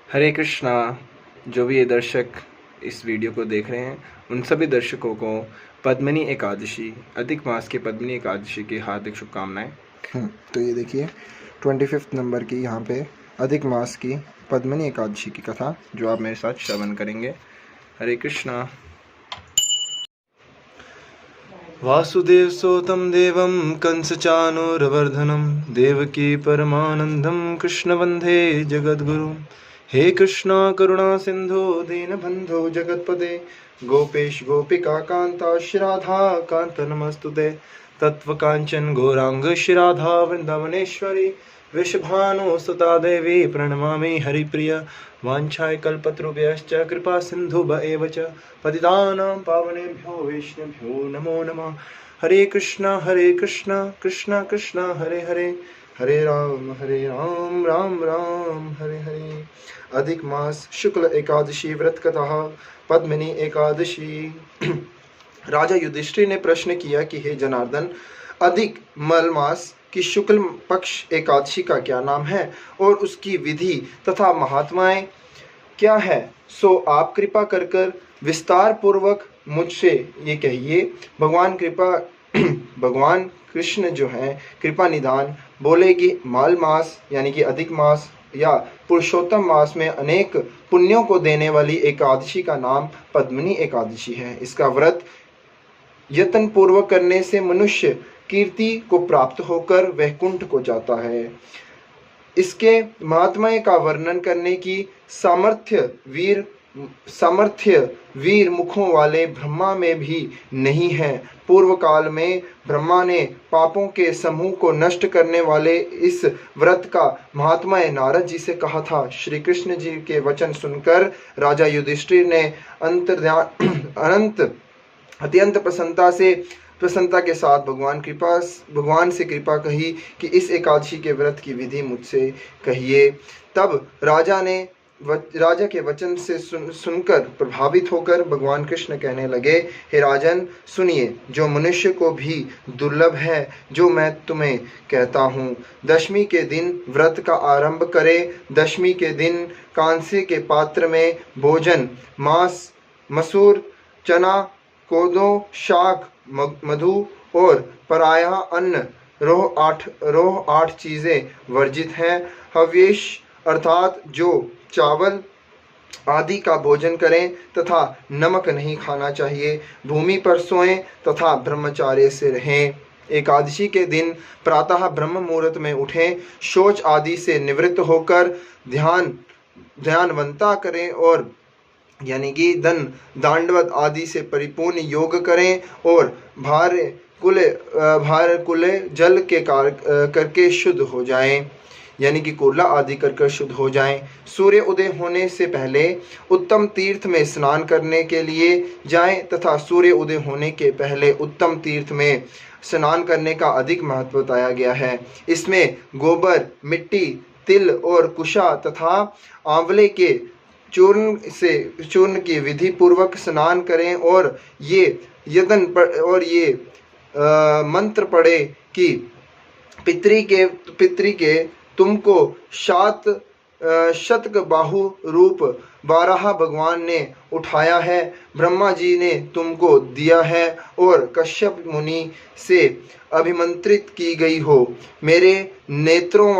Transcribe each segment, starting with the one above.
हरे कृष्णा। जो भी ये दर्शक इस वीडियो को देख रहे हैं उन सभी दर्शकों को पद्मिनी एकादशी अधिक मास की पद्मिनी एकादशी की हार्दिक शुभकामनाएं। तो ये देखिए 25 नंबर की यहाँ पे अधिक मास की पद्मिनी एकादशी की कथा जो आप मेरे साथ श्रवण करेंगे। हरे कृष्णा। वासुदेव सोतं देवं कंसचानूरवर्धनं देवकी परमानंदं कृष्ण वंदे जगद्गुरुं। हे कृष्णा करुणा सिंधु दीनबंधो जगत्पते गोपेश गोपिका कांता श्रीराधा कांत नमस्तुते। तत्वकांचन गौरांग श्रीराधा वृंदावनेश्वरी वृषभानुसुता देवी प्रणमामि हरिप्रिय। वाञ्छाय कल्पतरुभ्यश्च कृपा सिन्धुभ एव च पतितानां पावनेभ्यो वैष्णवेभ्यो नमो नमः। हरे कृष्णा कृष्णा कृष्णा हरे हरे, हरे राम राम राम हरे हरे। अधिक मास शुक्ल एकादशी व्रत कथा पद्मिनी एकादशी। राजा युधिष्ठिर ने प्रश्न किया कि हे जनार्दन, अधिक मल मास की शुक्ल पक्ष एकादशी का क्या नाम है और उसकी विधि तथा महात्माएं क्या है, सो आप कृपा कर कर विस्तार पूर्वक मुझसे ये कहिए। भगवान कृष्ण जो है कृपा निदान बोले कि माल मास यानी कि अधिक मास या पुरुषोत्तम मास में अनेक पुण्यों को देने वाली एकादशी का नाम पद्मिनी एकादशी है। इसका व्रत यत्न पूर्वक करने से मनुष्य कीर्ति को प्राप्त होकर वैकुंठ को जाता है। इसके महात्म्य का वर्णन करने की सामर्थ्य वीर मुखों वाले ब्रह्मा में भी नहीं है। पूर्व काल में ब्रह्मा ने पापों के समूह को नष्ट करने वाले इस व्रत का महात्म्य नारद जी से कहा था। श्री कृष्ण जी के वचन सुनकर राजा युधिष्ठिर ने अत्यंत प्रसन्नता के साथ भगवान से कृपा कही कि इस एकादशी के व्रत की विधि मुझसे कहिए। तब राजा के वचन से सुनकर प्रभावित होकर भगवान कृष्ण कहने लगे, हे राजन सुनिए, जो मनुष्य को भी दुर्लभ है जो मैं तुम्हें कहता हूँ। दशमी के दिन व्रत का आरंभ करें। दशमी के दिन कांसे के पात्र में भोजन मांस, मसूर, चना, कोदो, शाक, मधु और पराया अन्न रोह आठ चीजें वर्जित हैं। हव्येश अर्थात जो चावल आदि का भोजन करें तथा नमक नहीं खाना चाहिए। भूमि पर सोएं तथा ब्रह्मचार्य से रहें। एकादशी के दिन प्रातः ब्रह्म मुहूर्त में उठें। शौच आदि से निवृत्त होकर ध्यानवंता करें और यानी कि दांडवत आदि से परिपूर्ण योग करें और भार कुले जल के करके शुद्ध हो जाएं, यानी कि कुल्ला आदि कर शुद्ध हो जाएं। सूर्य उदय होने से पहले उत्तम तीर्थ में स्नान करने के लिए जाएं तथा सूर्य उदय होने के पहले उत्तम तीर्थ में स्नान करने का अधिक महत्व बताया गया है। इसमें गोबर, मिट्टी, तिल और कुशा तथा आंवले के चूर्ण की विधि पूर्वक स्नान करें और ये मंत्र पढ़े कि पितरी के तुमको शतक बाहु रूप बारह भगवान ने उठाया है। ब्रह्मा जी ने तुमको दिया है और कश्यप मुनि से अभिमंत्रित की गई हो। मेरे नेत्रों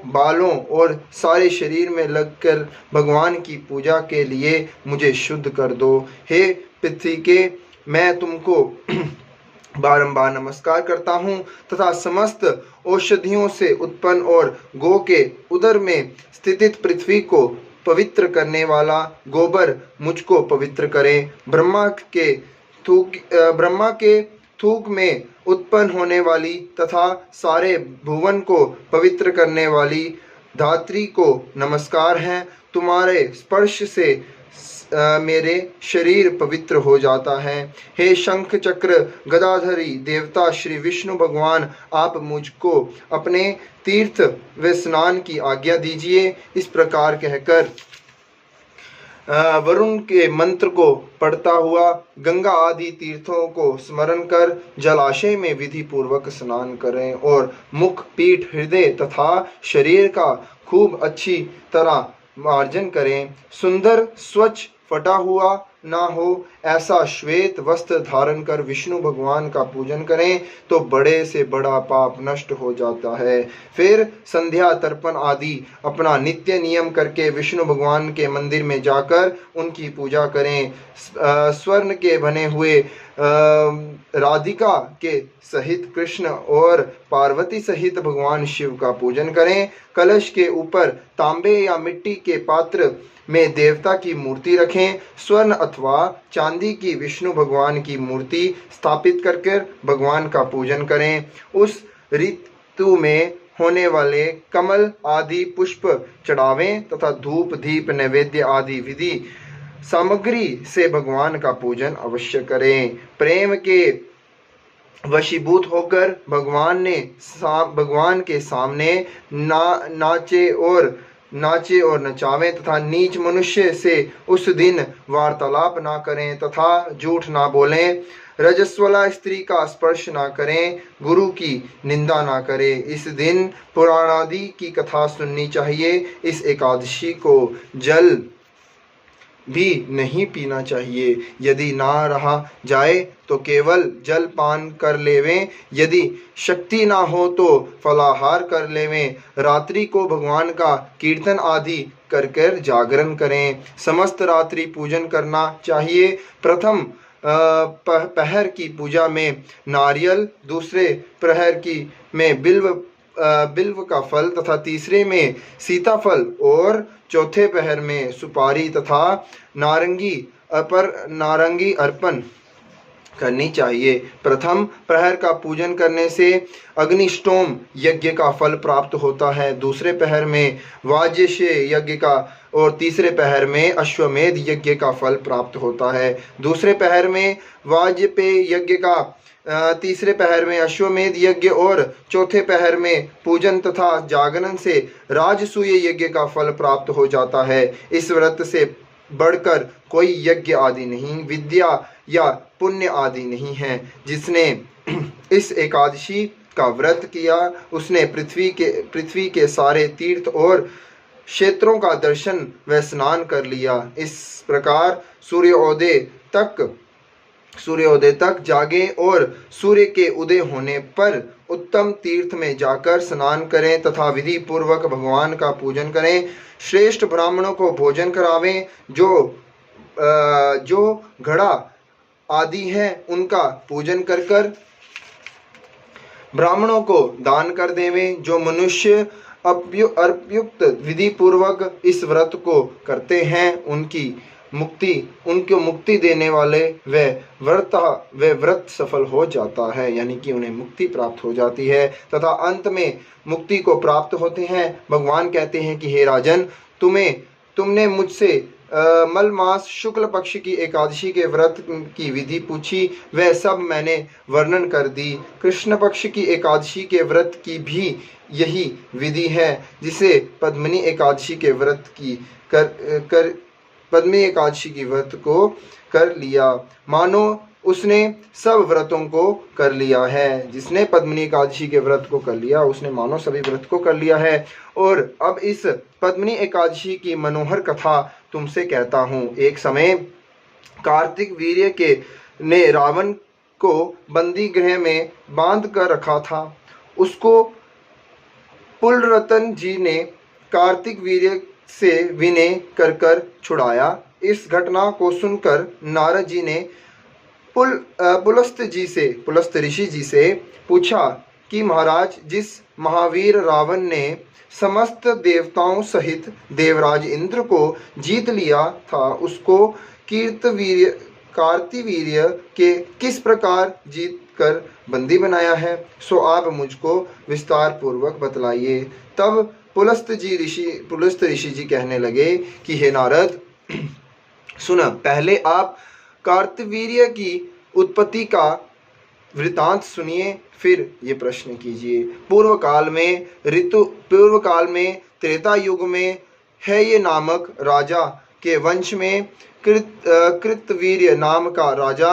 बालों और सारे शरीर में लगकर भगवान की पूजा के लिए मुझे शुद्ध कर दो। हे पृथ्वी के, मैं तुमको बारंबार नमस्कार करता हूँ तथा समस्त औषधियों से उत्पन्न और गो के उदर में स्थित पृथ्वी को पवित्र करने वाला गोबर मुझको पवित्र करें। ब्रह्मा के थूक में उत्पन्न होने वाली तथा सारे भुवन को पवित्र करने वाली धात्री को नमस्कार है। तुम्हारे स्पर्श से मेरे शरीर पवित्र हो जाता है। हे शंख चक्र गदाधरी देवता श्री विष्णु भगवान, आप मुझको अपने तीर्थ व स्नान की आज्ञा दीजिए। इस प्रकार कहकर वरुण के मंत्र को पढ़ता हुआ गंगा आदि तीर्थों को स्मरण कर जलाशय में विधि पूर्वक स्नान करें और मुख, पीठ, हृदय तथा शरीर का खूब अच्छी तरह मार्जन करें। सुंदर, स्वच्छ, फटा हुआ ना हो ऐसा श्वेत वस्त्र धारण कर विष्णु भगवान का पूजन करें तो बड़े से बड़ा पाप नष्ट हो जाता है। फिर संध्या तर्पण आदि अपना नित्य नियम करके विष्णु भगवान के मंदिर में जाकर उनकी पूजा करें। स्वर्ण के बने हुए राधिका के सहित कृष्ण और पार्वती सहित भगवान शिव का पूजन करें। कलश के ऊपर तांबे या मिट्टी के पात्र में देवता की मूर्ति रखें। स्वर्ण अथवा चांदी की विष्णु भगवान की मूर्ति स्थापित करके भगवान का पूजन करें। उस ऋतु में होने वाले कमल आदि पुष्प चढ़ावें तथा धूप, दीप, नैवेद्य आदि विधि सामग्री से भगवान का पूजन अवश्य करें। प्रेम के वशीभूत होकर भगवान के सामने नाचे और नचावें तथा नीच मनुष्य से उस दिन वार्तालाप ना करें तथा झूठ ना बोलें। रजस्वला स्त्री का स्पर्श ना करें, गुरु की निंदा ना करें। इस दिन पुराणादि की कथा सुननी चाहिए। इस एकादशी को जल भी नहीं पीना चाहिए। यदि ना रहा जाए तो केवल जल पान कर लेवें। यदि शक्ति ना हो तो फलाहार कर लेवें। रात्रि को भगवान का कीर्तन आदि कर कर जागरण करें। समस्त रात्रि पूजन करना चाहिए। प्रथम पहर की पूजा में नारियल, दूसरे प्रहर की में बिल्व का फल तथा तीसरे में सीताफल और चौथे पहर में सुपारी तथा नारंगी अर्पण करनी चाहिए। प्रथम प्रहर का पूजन करने से अग्निष्टोम यज्ञ का फल प्राप्त होता है। दूसरे पहर में वाजपेय यज्ञ का और तीसरे पहर में अश्वमेध यज्ञ का फल प्राप्त होता है। दूसरे पहर में वाजपेय यज्ञ का, तीसरे पहर में अश्वमेध यज्ञ और चौथे पहर में पूजन तथा जागरण से राजसूय यज्ञ का फल प्राप्त हो जाता है। इस व्रत से बढ़कर कोई यज्ञ आदि नहीं, विद्या या पुण्य आदि नहीं है। जिसने इस एकादशी का व्रत किया उसने पृथ्वी के सारे तीर्थ और क्षेत्रों का दर्शन व स्नान कर लिया। इस प्रकार सूर्योदय तक जागे और सूर्य के उदय होने पर उत्तम तीर्थ में जाकर स्नान करें तथा विधि पूर्वक भगवान का पूजन करें। श्रेष्ठ ब्राह्मणों को भोजन करावें। जो घड़ा आदि है उनका पूजन कर ब्राह्मणों को दान कर देवें। जो मनुष्य अप्युक्त विधि पूर्वक इस व्रत को करते हैं उनको मुक्ति देने वाले वे व्रत सफल हो जाता है, यानी कि उन्हें मुक्ति प्राप्त हो जाती है तथा अंत में मुक्ति को प्राप्त होते हैं। भगवान कहते हैं कि हे राजन, तुमने मुझसे मल मास शुक्ल पक्ष की एकादशी के व्रत की विधि पूछी, वह सब मैंने वर्णन कर दी। कृष्ण पक्ष की एकादशी के व्रत की भी यही विधि है, जिसे पद्मिनी एकादशी के व्रत को कर लिया मानो उसने सब व्रतों को कर लिया है। जिसने पद्मिनी एकादशी के व्रत को कर लिया उसने मानो सभी व्रत को कर लिया है। और अब इस पद्मिनी एकादशी की मनोहर कथा तुमसे कहता हूँ। एक समय कार्तिक वीर्य ने रावण को बंदी गृह में बांध कर रखा था। उसको पुलरतन जी ने कार्तिक वीर्य से विनय कर छुड़ाया। इस घटना को सुनकर नारद जी ने पुलस्त ऋषि जी से पूछा कि महाराज, जिस महावीर रावण ने समस्त देवताओं सहित देवराज इंद्र को जीत लिया था, उसको कार्तिवीर्य के किस प्रकार जीत कर बंदी बनाया है, सो आप मुझको विस्तार पूर्वक बतलाइए। तब पुलस्त ऋषि जी कहने लगे कि हे नारद, सुना, पहले आप कार्तिवीर्य की उत्पत्ति का वृतांत सुनिए, फिर ये प्रश्न कीजिए। पूर्व काल में त्रेता युग में है ये नामक राजा के वंश में कृतवीर्य नाम का राजा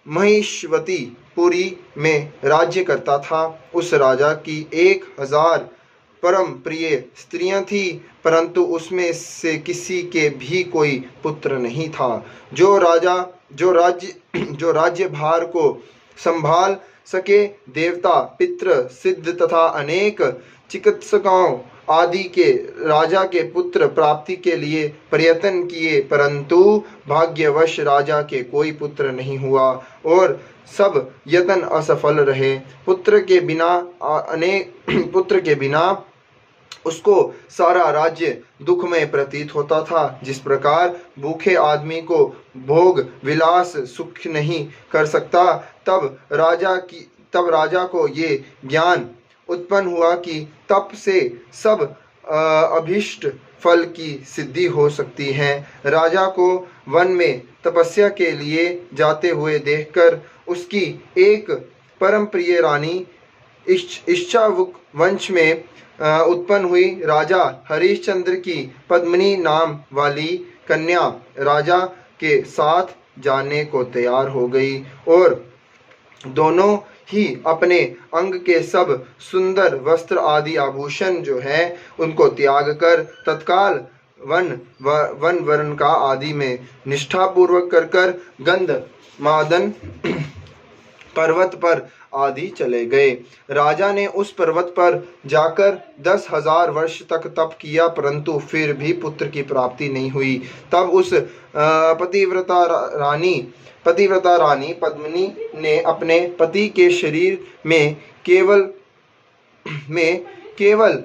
महिष्वतीपुरी में राज्य करता था। उस राजा की 1000 परम प्रिय स्त्रियां थी, परंतु उसमें से किसी के भी कोई पुत्र नहीं था। जो राज्य भार को संभाल सके, देवता, पितृ, सिद्ध तथा अनेक चिकित्सकों आदि के राजा के पुत्र प्राप्ति के लिए प्रयत्न किए, परंतु भाग्यवश राजा के कोई पुत्र नहीं हुआ और सब यत्न असफल रहे। पुत्र के बिना उसको सारा राज्य दुखमय प्रतीत होता था। जिस प्रकार भूखे आदमी को भोग विलास सुख नहीं कर सकता, तब राजा को ये ज्ञान उत्पन्न हुआ कि तप से सब अभीष्ट फल की सिद्धि हो सकती है। राजा को वन में तपस्या के लिए जाते हुए देखकर उसकी एक परम प्रिय रानी इच्छावुक वंश में उत्पन्न हुई राजा हरिश्चंद्र की पद्मिनी नाम वाली कन्या राजा के साथ जाने को तैयार हो गई और दोनों ही अपने अंग के सब सुंदर वस्त्र आदि आभूषण जो है उनको त्याग कर तत्काल वन वर्ण का आदि में निष्ठा पूर्वक कर गंधमादन पर्वत पर आदि चले गए। राजा ने उस पर्वत पर जाकर 10,000 वर्ष तक तप किया, परंतु फिर भी पुत्र की प्राप्ति नहीं हुई। तब उस पतिव्रता रानी पद्मिनी ने अपने पति के शरीर में केवल